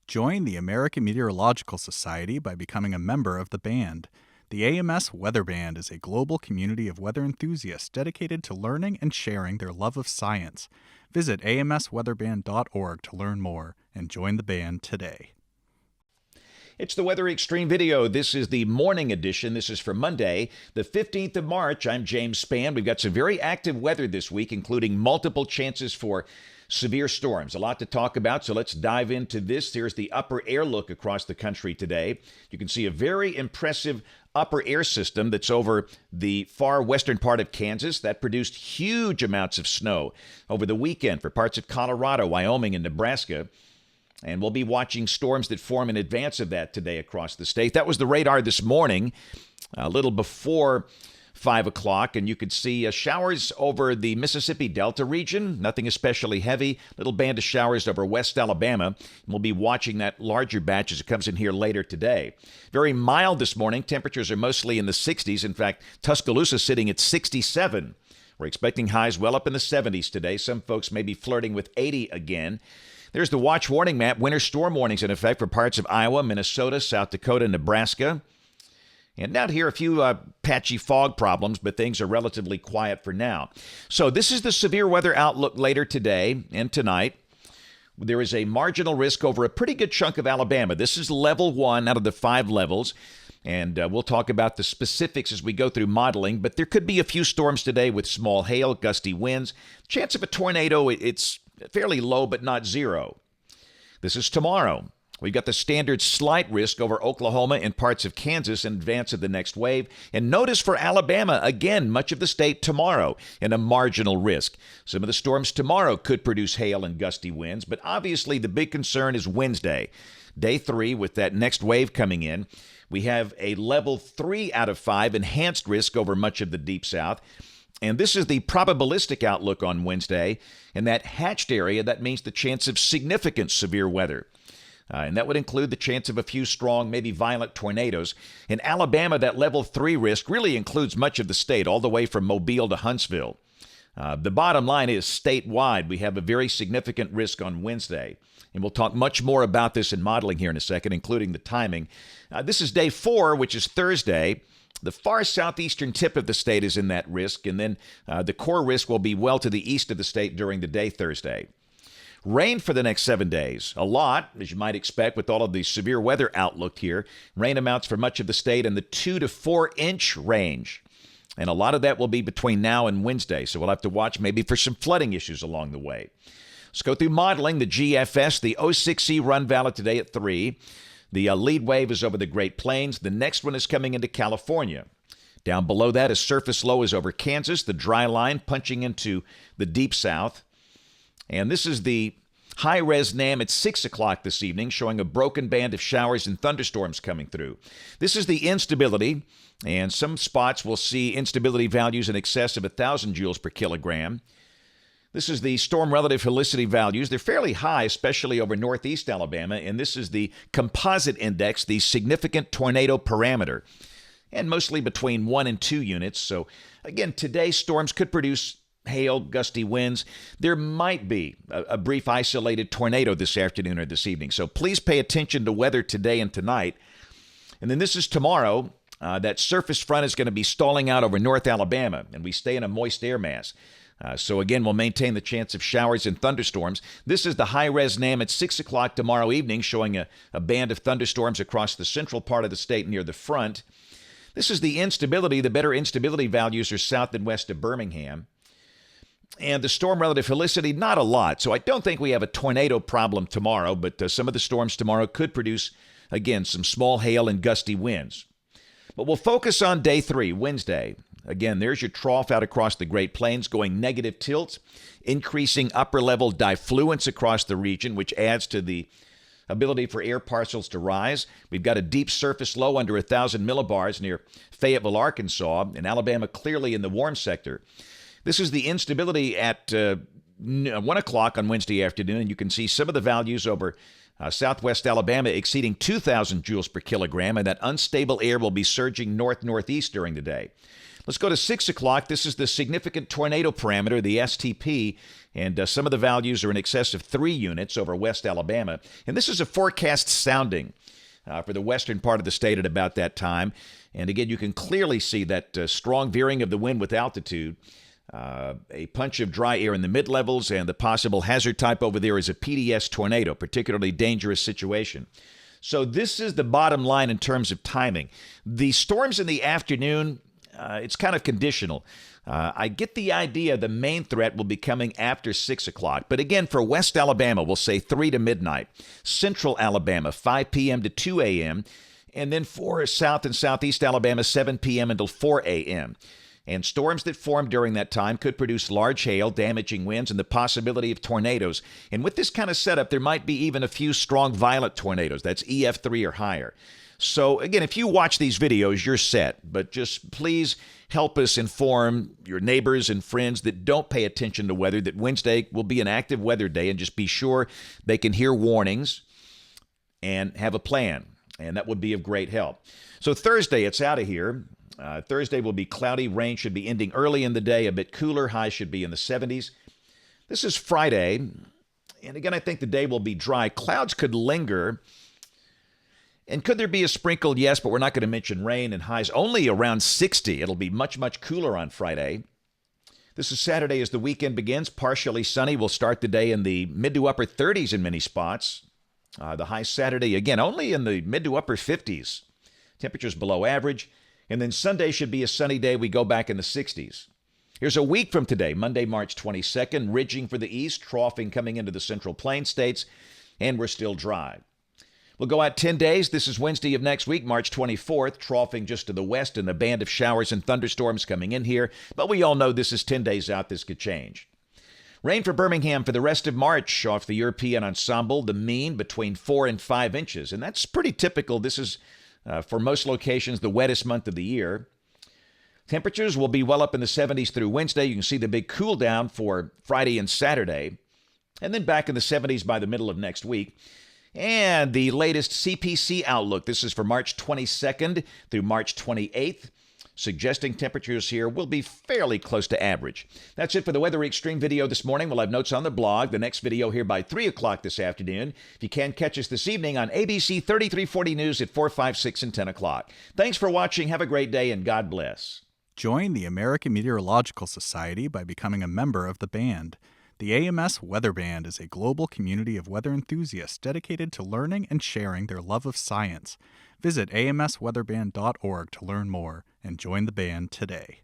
Join the American Meteorological Society by becoming a member of the band. The AMS Weather Band is a global community of weather enthusiasts dedicated to learning and sharing their love of science. Visit amsweatherband.org to learn more and join the band today. It's the Weather Xtreme video. This is the morning edition. This is for Monday, the 15th of March. I'm James Spann. We've got some very active weather this week, including multiple chances for severe storms. A lot to talk about, so let's dive into this. Here's the upper air look across the country today. You can see a very impressive upper air system that's over the far western part of Kansas. That produced huge amounts of snow over the weekend for parts of Colorado, Wyoming, and Nebraska. And we'll be watching storms that form in advance of that today across the state. That was the radar this morning, a little before 5 o'clock, and you could see showers over the Mississippi Delta region, nothing especially heavy, little band of showers over West Alabama. And we'll be watching that larger batch as it comes in here later today. Very mild this morning. Temperatures are mostly in the 60s. In fact, Tuscaloosa sitting at 67. We're expecting highs well up in the 70s today. Some folks may be flirting with 80 again. There's the watch warning map. Winter storm warnings in effect for parts of Iowa, Minnesota, South Dakota, Nebraska. And out here, a few patchy fog problems, but things are relatively quiet for now. So this is the severe weather outlook later today and tonight. There is a marginal risk over a pretty good chunk of Alabama. This is level 1 out of the 5 levels. And we'll talk about the specifics as we go through modeling. But there could be a few storms today with small hail, gusty winds. Chance of a tornado, it's fairly low, but not zero. This is tomorrow. We've got the standard slight risk over Oklahoma and parts of Kansas in advance of the next wave. And notice for Alabama, again, much of the state tomorrow in a marginal risk. Some of the storms tomorrow could produce hail and gusty winds, but obviously the big concern is Wednesday, day 3, with that next wave coming in. We have a level 3 out of 5 enhanced risk over much of the Deep South. And this is the probabilistic outlook on Wednesday. In that hatched area, that means the chance of significant severe weather. And that would include the chance of a few strong, maybe violent tornadoes. In Alabama, that level 3 risk really includes much of the state, all the way from Mobile to Huntsville. The bottom line is statewide, we have a very significant risk on Wednesday. And we'll talk much more about this in modeling here in a second, including the timing. This is day 4, which is Thursday. The far southeastern tip of the state is in that risk, and then the core risk will be well to the east of the state during the day Thursday. Rain for the next 7 days. A lot, as you might expect, with all of the severe weather outlook here. Rain amounts for much of the state in the 2 to 4 inch range. And a lot of that will be between now and Wednesday, so we'll have to watch maybe for some flooding issues along the way. Let's go through modeling. The GFS, the 06E run valid today at 3. The lead wave is over the Great Plains. The next one is coming into California. Down below that, a surface low is over Kansas. The dry line punching into the Deep South. And this is the high-res NAM at 6 o'clock this evening, showing a broken band of showers and thunderstorms coming through. This is the instability, and some spots will see instability values in excess of 1,000 joules per kilogram. This is the storm relative helicity values. They're fairly high, especially over northeast Alabama, and this is the composite index, the significant tornado parameter, and mostly between 1 and 2 units. So, again, today storms could produce hail, gusty winds. There might be a brief isolated tornado this afternoon or this evening. So please pay attention to weather today and tonight. And then this is tomorrow. That surface front is going to be stalling out over North Alabama, and we stay in a moist air mass. So again, we'll maintain the chance of showers and thunderstorms. This is the high-res NAM at 6 o'clock tomorrow evening, showing a band of thunderstorms across the central part of the state near the front. This is the instability. The better instability values are south and west of Birmingham. And the storm relative helicity, not a lot. So I don't think we have a tornado problem tomorrow, but some of the storms tomorrow could produce, again, some small hail and gusty winds. But we'll focus on day 3, Wednesday. Again, there's your trough out across the Great Plains going negative tilt, increasing upper-level diffluence across the region, which adds to the ability for air parcels to rise. We've got a deep surface low under 1,000 millibars near Fayetteville, Arkansas, and Alabama clearly in the warm sector. This is the instability at 1 o'clock on Wednesday afternoon, and you can see some of the values over southwest Alabama exceeding 2,000 joules per kilogram, and that unstable air will be surging north-northeast during the day. Let's go to 6 o'clock. This is the significant tornado parameter, the STP, and some of the values are in excess of 3 units over West Alabama. And this is a forecast sounding for the western part of the state at about that time. And again, you can clearly see that strong veering of the wind with altitude, a punch of dry air in the mid-levels, and the possible hazard type over there is a PDS tornado, particularly dangerous situation. So this is the bottom line in terms of timing. The storms in the afternoon, it's kind of conditional. I get the idea the main threat will be coming after 6 o'clock. But again, for West Alabama, we'll say 3 to midnight. Central Alabama, 5 p.m. to 2 a.m. And then for South and Southeast Alabama, 7 p.m. until 4 a.m. And storms that form during that time could produce large hail, damaging winds, and the possibility of tornadoes. And with this kind of setup, there might be even a few strong violent tornadoes. That's EF3 or higher. So again, if you watch these videos, you're set. But just please help us inform your neighbors and friends that don't pay attention to weather, that Wednesday will be an active weather day, and just be sure they can hear warnings and have a plan. And that would be of great help. So Thursday, it's out of here. Thursday will be cloudy. Rain should be ending early in the day, a bit cooler. Highs should be in the 70s. This is Friday. And again, I think the day will be dry. Clouds could linger. And could there be a sprinkle? Yes, but we're not going to mention rain, and highs only around 60. It'll be much, much cooler on Friday. This is Saturday as the weekend begins. Partially sunny. We'll start the day in the mid to upper 30s in many spots. The high Saturday, again, only in the mid to upper 50s. Temperatures below average. And then Sunday should be a sunny day. We go back in the 60s. Here's a week from today, Monday, March 22nd, ridging for the east, troughing coming into the Central Plains states, and we're still dry. We'll go out 10 days. This is Wednesday of next week, March 24th, troughing just to the west and a band of showers and thunderstorms coming in here. But we all know this is 10 days out. This could change. Rain for Birmingham for the rest of March off the European ensemble, the mean between 4 and 5 inches. And that's pretty typical. This is, for most locations, the wettest month of the year. Temperatures will be well up in the 70s through Wednesday. You can see the big cool down for Friday and Saturday. And then back in the 70s by the middle of next week. And the latest CPC outlook. This is for March 22nd through March 28th. Suggesting temperatures here will be fairly close to average. That's it for the Weather Xtreme video this morning. We'll have notes on the blog. The next video here by 3 o'clock this afternoon. If you can, catch us this evening on ABC 3340 News at 4, 5, 6, and 10 o'clock. Thanks for watching. Have a great day, and God bless. Join the American Meteorological Society by becoming a member of the band. The AMS Weather Band is a global community of weather enthusiasts dedicated to learning and sharing their love of science. Visit amsweatherband.org to learn more and join the band today.